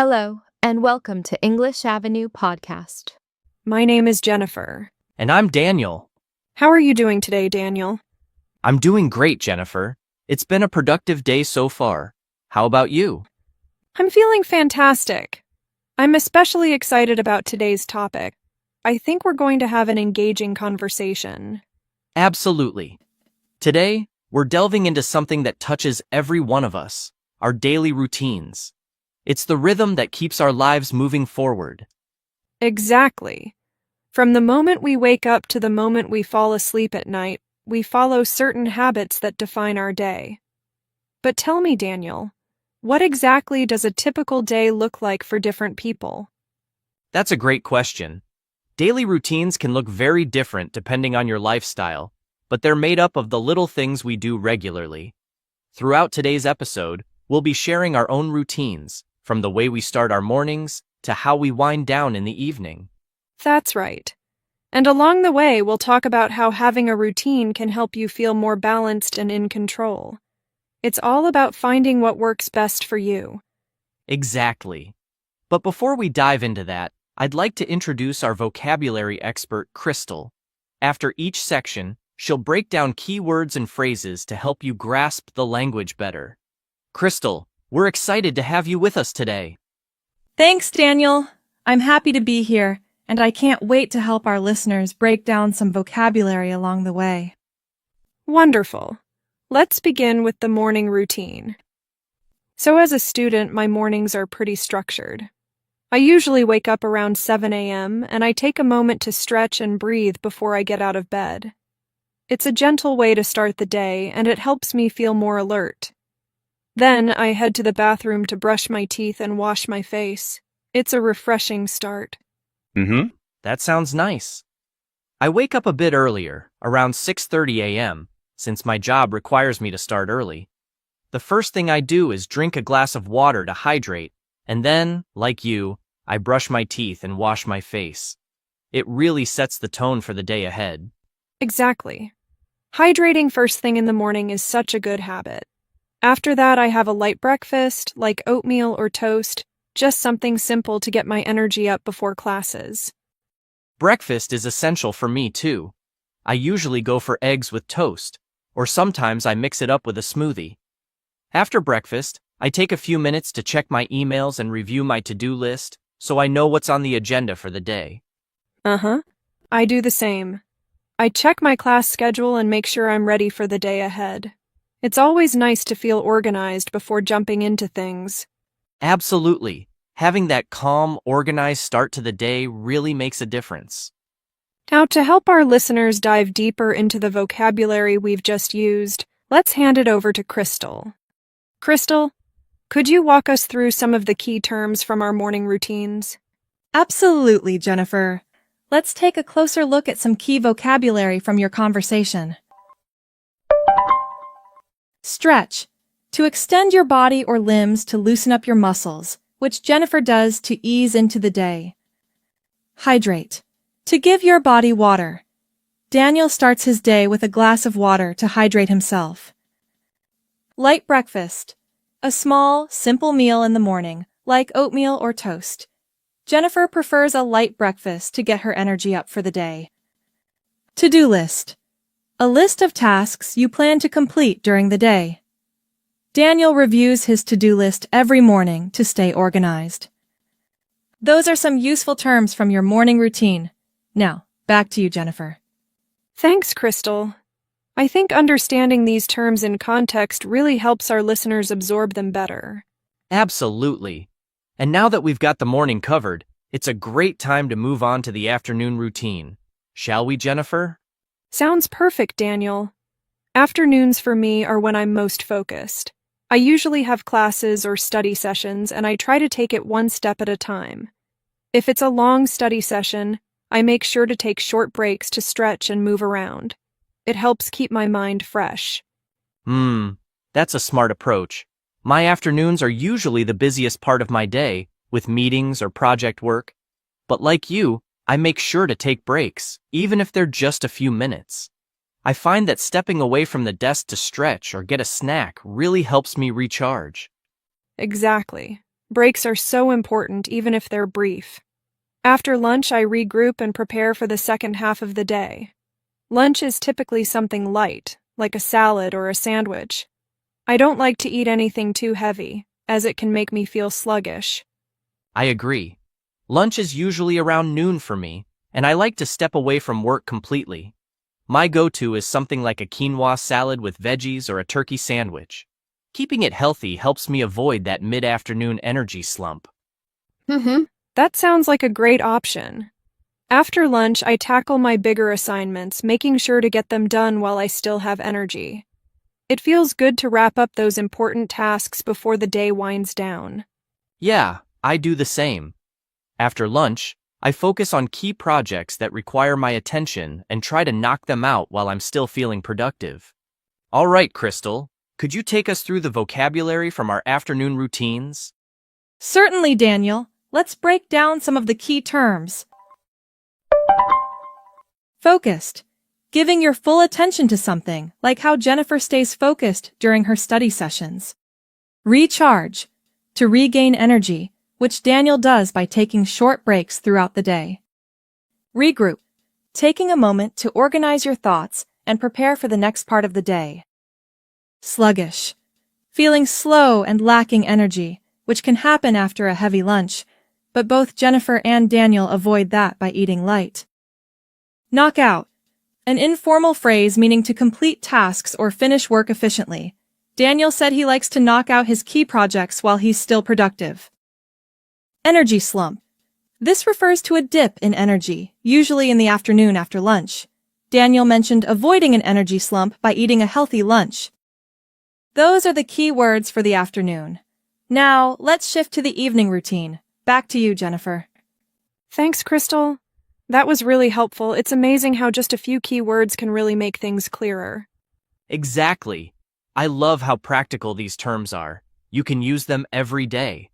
Hello, and welcome to English Avenue Podcast. My name is Jennifer. And I'm Daniel. How are you doing today, Daniel? I'm doing great, Jennifer. It's been a productive day so far. How about you? I'm feeling fantastic. I'm especially excited about today's topic. I think we're going to have an engaging conversation. Absolutely. Today, we're delving into something that touches every one of us, our daily routines. It's the rhythm that keeps our lives moving forward. Exactly. From the moment we wake up to the moment we fall asleep at night, we follow certain habits that define our day. But tell me, Daniel, what exactly does a typical day look like for different people? That's a great question. Daily routines can look very different depending on your lifestyle, but they're made up of the little things we do regularly. Throughout today's episode, we'll be sharing our own routines, from the way we start our mornings to how we wind down in the evening. That's right. And along the way, we'll talk about how having a routine can help you feel more balanced and in control. It's all about finding what works best for you. Exactly. But before we dive into that, I'd like to introduce our vocabulary expert, Krystal. After each section, she'll break down key words and phrases to help you grasp the language better. Krystal, we're excited to have you with us today. Thanks, Daniel. I'm happy to be here, and I can't wait to help our listeners break down some vocabulary along the way. Wonderful. Let's begin with the morning routine. So as a student, my mornings are pretty structured. I usually wake up around 7 a.m., and I take a moment to stretch and breathe before I get out of bed. It's a gentle way to start the day, and it helps me feel more alert. Then I head to the bathroom to brush my teeth and wash my face. It's a refreshing start. That sounds nice. I wake up a bit earlier, around 6:30 a.m., since my job requires me to start early. The first thing I do is drink a glass of water to hydrate, and then, like you, I brush my teeth and wash my face. It really sets the tone for the day ahead. Exactly. Hydrating first thing in the morning is such a good habit. After that, I have a light breakfast, like oatmeal or toast, just something simple to get my energy up before classes. Breakfast is essential for me, too. I usually go for eggs with toast, or sometimes I mix it up with a smoothie. After breakfast, I take a few minutes to check my emails and review my to-do list, so I know what's on the agenda for the day. I do the same. I check my class schedule and make sure I'm ready for the day ahead. It's always nice to feel organized before jumping into things. Absolutely. Having that calm, organized start to the day really makes a difference. Now, to help our listeners dive deeper into the vocabulary we've just used, let's hand it over to Krystal. Krystal, could you walk us through some of the key terms from our morning routines? Absolutely, Jennifer. Let's take a closer look at some key vocabulary from your conversation. Stretch. To extend your body or limbs to loosen up your muscles, which Jennifer does to ease into the day. Hydrate. To give your body water. Daniel starts his day with a glass of water to hydrate himself. Light breakfast. A small, simple meal in the morning, like oatmeal or toast. Jennifer prefers a light breakfast to get her energy up for the day. To-do list. A list of tasks you plan to complete during the day. Daniel reviews his to-do list every morning to stay organized. Those are some useful terms from your morning routine. Now, back to you, Jennifer. Thanks, Krystal. I think understanding these terms in context really helps our listeners absorb them better. Absolutely. And now that we've got the morning covered, it's a great time to move on to the afternoon routine. Shall we, Jennifer? Sounds perfect, Daniel. Afternoons for me are when I'm most focused. I usually have classes or study sessions, and I try to take it one step at a time. If it's a long study session, I make sure to take short breaks to stretch and move around. It helps keep my mind fresh. That's a smart approach. My afternoons are usually the busiest part of my day, with meetings or project work. But like you, I make sure to take breaks, even if they're just a few minutes. I find that stepping away from the desk to stretch or get a snack really helps me recharge. Exactly. Breaks are so important even if they're brief. After lunch, I regroup and prepare for the second half of the day. Lunch is typically something light, like a salad or a sandwich. I don't like to eat anything too heavy, as it can make me feel sluggish. I agree. Lunch is usually around noon for me, and I like to step away from work completely. My go-to is something like a quinoa salad with veggies or a turkey sandwich. Keeping it healthy helps me avoid that mid-afternoon energy slump. That sounds like a great option. After lunch, I tackle my bigger assignments, making sure to get them done while I still have energy. It feels good to wrap up those important tasks before the day winds down. Yeah, I do the same. After lunch, I focus on key projects that require my attention and try to knock them out while I'm still feeling productive. All right, Krystal, could you take us through the vocabulary from our afternoon routines? Certainly, Daniel. Let's break down some of the key terms. Focused. Giving your full attention to something, like how Jennifer stays focused during her study sessions. Recharge. To regain energy, which Daniel does by taking short breaks throughout the day. Regroup. Taking a moment to organize your thoughts and prepare for the next part of the day. Sluggish. Feeling slow and lacking energy, which can happen after a heavy lunch, but both Jennifer and Daniel avoid that by eating light. Knockout. An informal phrase meaning to complete tasks or finish work efficiently. Daniel said he likes to knock out his key projects while he's still productive. Energy slump. This refers to a dip in energy, usually in the afternoon after lunch. Daniel mentioned avoiding an energy slump by eating a healthy lunch. Those are the key words for the afternoon. Now, let's shift to the evening routine. Back to you, Jennifer. Thanks, Krystal. That was really helpful. It's amazing how just a few key words can really make things clearer. Exactly. I love how practical these terms are. You can use them every day.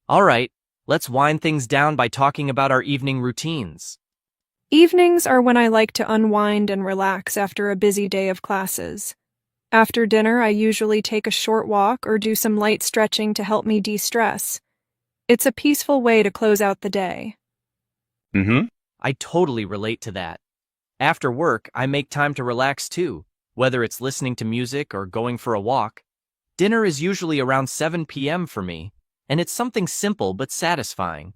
All right, let's wind things down by talking about our evening routines. Evenings are when I like to unwind and relax after a busy day of classes. After dinner, I usually take a short walk or do some light stretching to help me de-stress. It's a peaceful way to close out the day. I totally relate to that. After work, I make time to relax too, whether it's listening to music or going for a walk. Dinner is usually around 7 p.m. for me, and it's something simple but satisfying.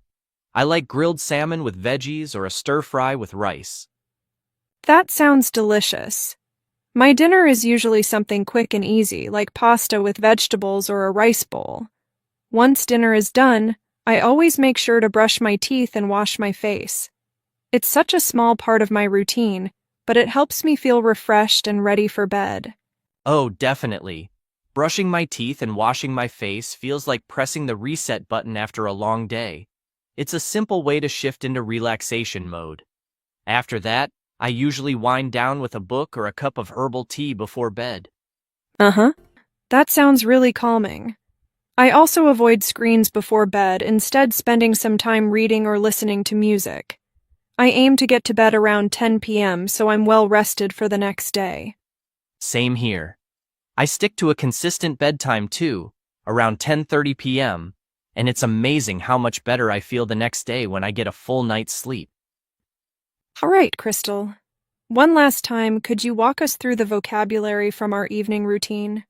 I like grilled salmon with veggies or a stir-fry with rice. That sounds delicious. My dinner is usually something quick and easy, like pasta with vegetables or a rice bowl. Once dinner is done, I always make sure to brush my teeth and wash my face. It's such a small part of my routine, but it helps me feel refreshed and ready for bed. Oh, definitely. Brushing my teeth and washing my face feels like pressing the reset button after a long day. It's a simple way to shift into relaxation mode. After that, I usually wind down with a book or a cup of herbal tea before bed. That sounds really calming. I also avoid screens before bed, instead spending some time reading or listening to music. I aim to get to bed around 10 p.m. so I'm well rested for the next day. Same here. I stick to a consistent bedtime too, around 10:30 p.m., and it's amazing how much better I feel the next day when I get a full night's sleep. All right, Krystal. One last time, could you walk us through the vocabulary from our evening routine?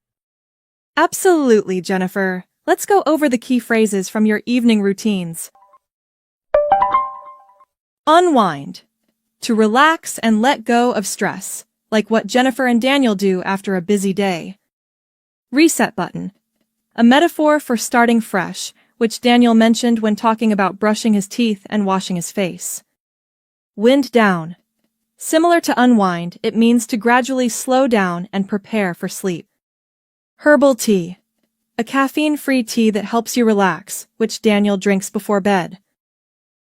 Absolutely, Jennifer. Let's go over the key phrases from your evening routines. Unwind. To relax and let go of stress, like what Jennifer and Daniel do after a busy day. Reset button. A metaphor for starting fresh, which Daniel mentioned when talking about brushing his teeth and washing his face. Wind down. Similar to unwind, it means to gradually slow down and prepare for sleep. Herbal tea. A caffeine-free tea that helps you relax, which Daniel drinks before bed.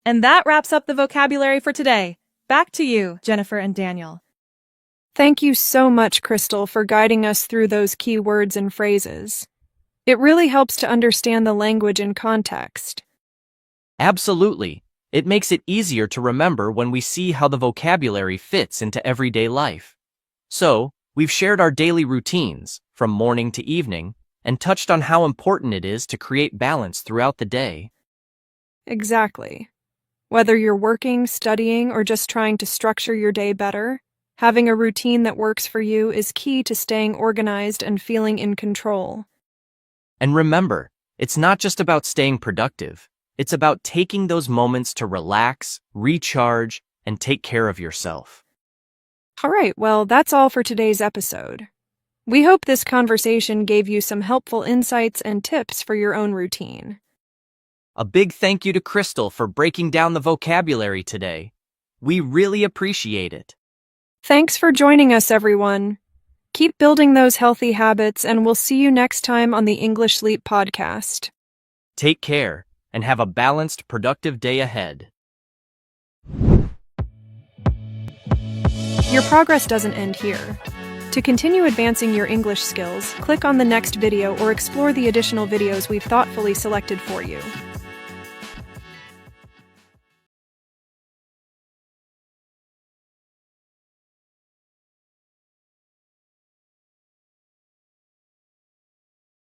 And that wraps up the vocabulary for today. Back to you, Jennifer and Daniel. Thank you so much, Krystal, for guiding us through those key words and phrases. It really helps to understand the language in context. Absolutely. It makes it easier to remember when we see how the vocabulary fits into everyday life. So, we've shared our daily routines, from morning to evening, and touched on how important it is to create balance throughout the day. Exactly. Whether you're working, studying, or just trying to structure your day better, having a routine that works for you is key to staying organized and feeling in control. And remember, it's not just about staying productive. It's about taking those moments to relax, recharge, and take care of yourself. All right, well, that's all for today's episode. We hope this conversation gave you some helpful insights and tips for your own routine. A big thank you to Krystal for breaking down the vocabulary today. We really appreciate it. Thanks for joining us, everyone. Keep building those healthy habits, and we'll see you next time on the English Sleep Podcast. Take care, and have a balanced, productive day ahead. Your progress doesn't end here. To continue advancing your English skills, click on the next video or explore the additional videos we've thoughtfully selected for you.